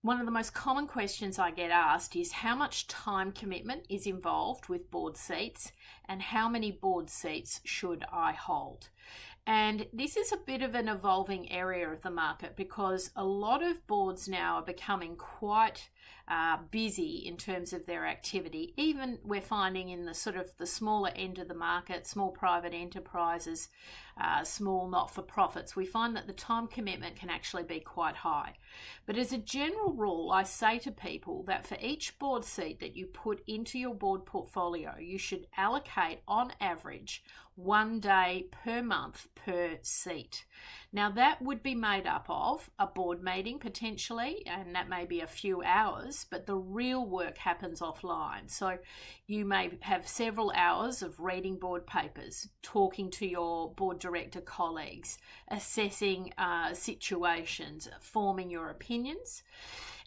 One of the most common questions I get asked is how much time commitment is involved with board seats and how many board seats should I hold? And this is a bit of an evolving area of the market because a lot of boards now are becoming quite busy in terms of their activity. Even we're finding in the sort of the smaller end of the market, small private enterprises, small not-for-profits, we find that the time commitment can actually be quite high. But as a general rule, I say to people that for each board seat that you put into your board portfolio, you should allocate on average 1 day per month per seat. Now, that would be made up of a board meeting potentially, and that may be a few hours, but the real work happens offline. So you may have several hours of reading board papers, talking to your board director colleagues, assessing situations, forming your opinions.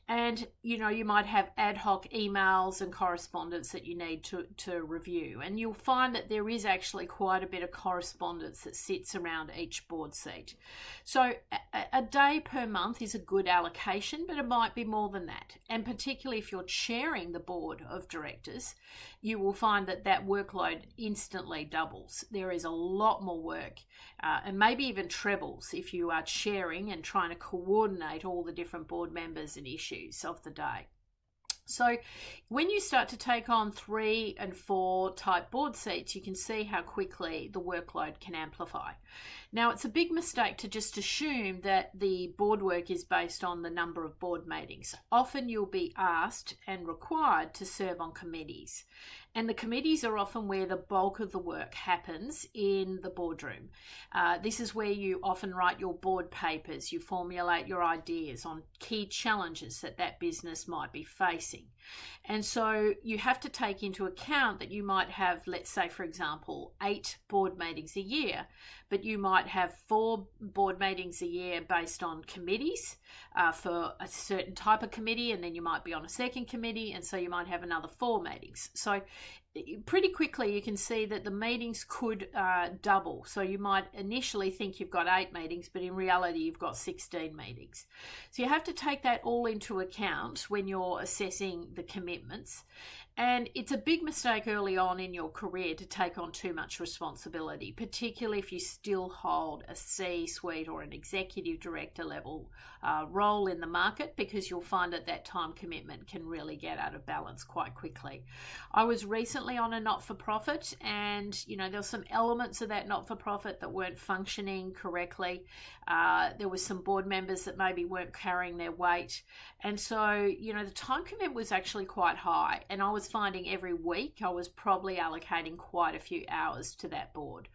And you might have ad hoc emails and correspondence that you need to review, and you'll find that there is actually quite a bit of correspondence that sits around each board seat. So a day per month is a good allocation, but it might be more than that. And particularly if you're chairing the board of directors, you will find that that workload instantly doubles. There is a lot more work, and maybe even trebles if you are chairing and trying to coordinate all the different board members and issues of the day. So when you start to take on 3 and 4 type board seats, you can see how quickly the workload can amplify. Now, it's a big mistake to just assume that the board work is based on the number of board meetings. Often you'll be asked and required to serve on committees. And the committees are often where the bulk of the work happens in the boardroom. This is where you often write your board papers, you formulate your ideas on key challenges that that business might be facing. And so you have to take into account that you might have, let's say, for example, 8 board meetings a year, but you might have 4 board meetings a year based on committees for a certain type of committee, and then you might be on a second committee, and so you might have another 4 meetings. So pretty quickly you can see that the meetings could double. So you might initially think you've got 8 meetings, but in reality you've got 16 meetings. So you have to take that all into account when you're assessing the commitments. And it's a big mistake early on in your career to take on too much responsibility, particularly if you still hold a C-suite or an executive director level role in the market, because you'll find that that time commitment can really get out of balance quite quickly. I was recently on a not-for-profit, and there were some elements of that not-for-profit that weren't functioning correctly. There were some board members that maybe weren't carrying their weight, and so the time commitment was actually quite high, and I was finding every week I was probably allocating quite a few hours to that board.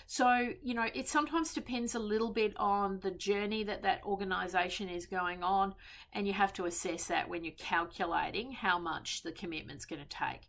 So it sometimes depends a little bit on the journey that that organization is going on, and you have to assess that when you're calculating how much the commitment's going to take.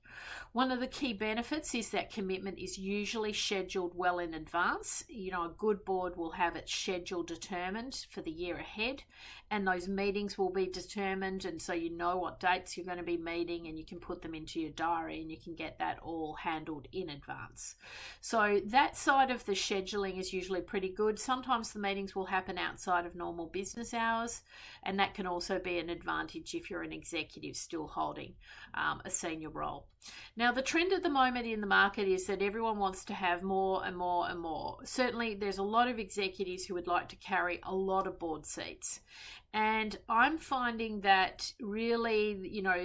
One of the key benefits is that commitment is usually scheduled well in advance. A good board will have its schedule determined for the year ahead, and those meetings will be determined, and so you know what dates you're going to be meeting, and you can put them into your diary, and you can get that all handled in advance. So that side of the scheduling is usually pretty good. Sometimes the meetings will happen outside of normal business hours, and that can also be an advantage if you're an executive still holding a senior role. Now, the trend at the moment in the market is that everyone wants to have more and more and more. Certainly, there's a lot of executives who would like to carry a lot of board seats. And I'm finding that really,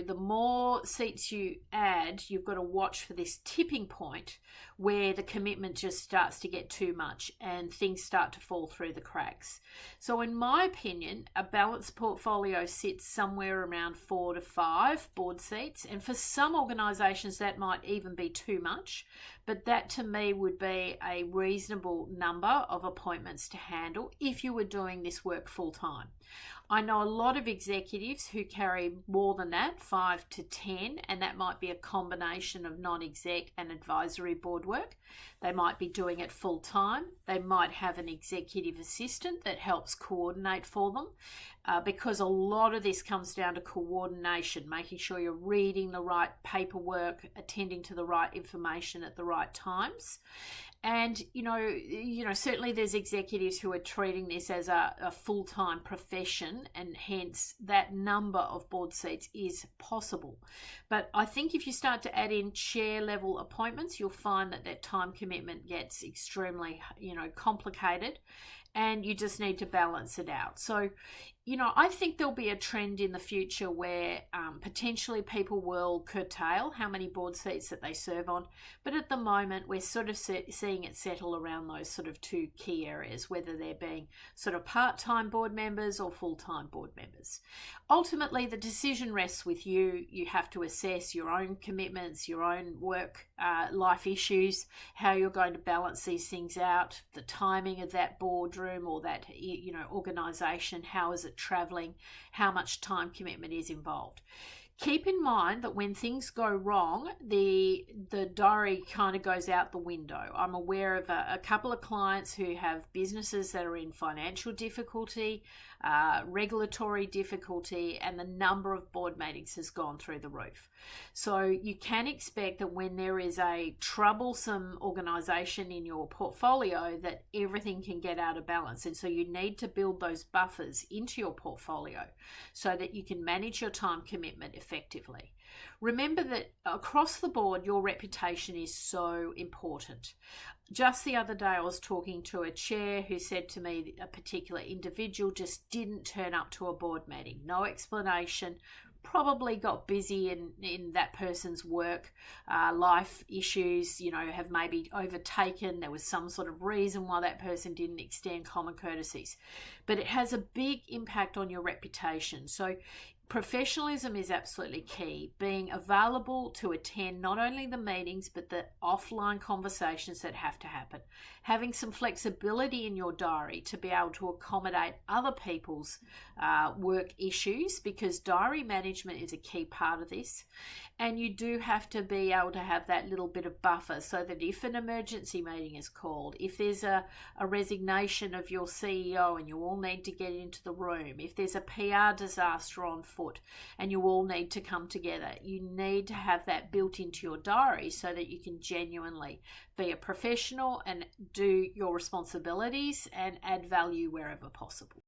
the more seats you add, you've got to watch for this tipping point where the commitment just starts to get too much and things start to fall through the cracks. So in my opinion, a balanced portfolio sits somewhere around 4 to 5 board seats. And for some organisations, that might even be too much. But that to me would be a reasonable number of appointments to handle if you were doing this work full time. I know a lot of executives who carry more than that, 5 to 10, and that might be a combination of non-exec and advisory board work. They might be doing it full time. They might have an executive assistant that helps coordinate for them, because a lot of this comes down to coordination, making sure you're reading the right paperwork, attending to the right information at the right times. And certainly there's executives who are treating this as a full-time profession, and hence that number of board seats is possible. But I think if you start to add in chair level appointments, you'll find that time commitment gets extremely complicated, and you just need to balance it out. So I think there'll be a trend in the future where potentially people will curtail how many board seats that they serve on. But at the moment, we're sort of seeing it settle around those sort of two key areas, whether they're being sort of part-time board members or full-time board members. Ultimately, the decision rests with you. You have to assess your own commitments, your own work life issues, how you're going to balance these things out, the timing of that boardroom or that organisation, how is it travelling, how much time commitment is involved. Keep in mind that when things go wrong, the diary kind of goes out the window. I'm aware of a couple of clients who have businesses that are in financial difficulty, regulatory difficulty, and the number of board meetings has gone through the roof. So you can expect that when there is a troublesome organisation in your portfolio, that everything can get out of balance. And so you need to build those buffers into your portfolio so that you can manage your time commitment effectively. Remember that across the board, your reputation is so important. Just the other day, I was talking to a chair who said to me a particular individual just didn't turn up to a board meeting. No explanation. Probably got busy in that person's work, life issues, have maybe overtaken. There was some sort of reason why that person didn't extend common courtesies. But it has a big impact on your reputation. So professionalism is absolutely key. Being available to attend not only the meetings, but the offline conversations that have to happen. Having some flexibility in your diary to be able to accommodate other people's work issues, because diary management is a key part of this. And you do have to be able to have that little bit of buffer so that if an emergency meeting is called, if there's a resignation of your CEO and you all need to get into the room, if there's a PR disaster on foot and you all need to come together, you need to have that built into your diary so that you can genuinely be a professional and do your responsibilities and add value wherever possible.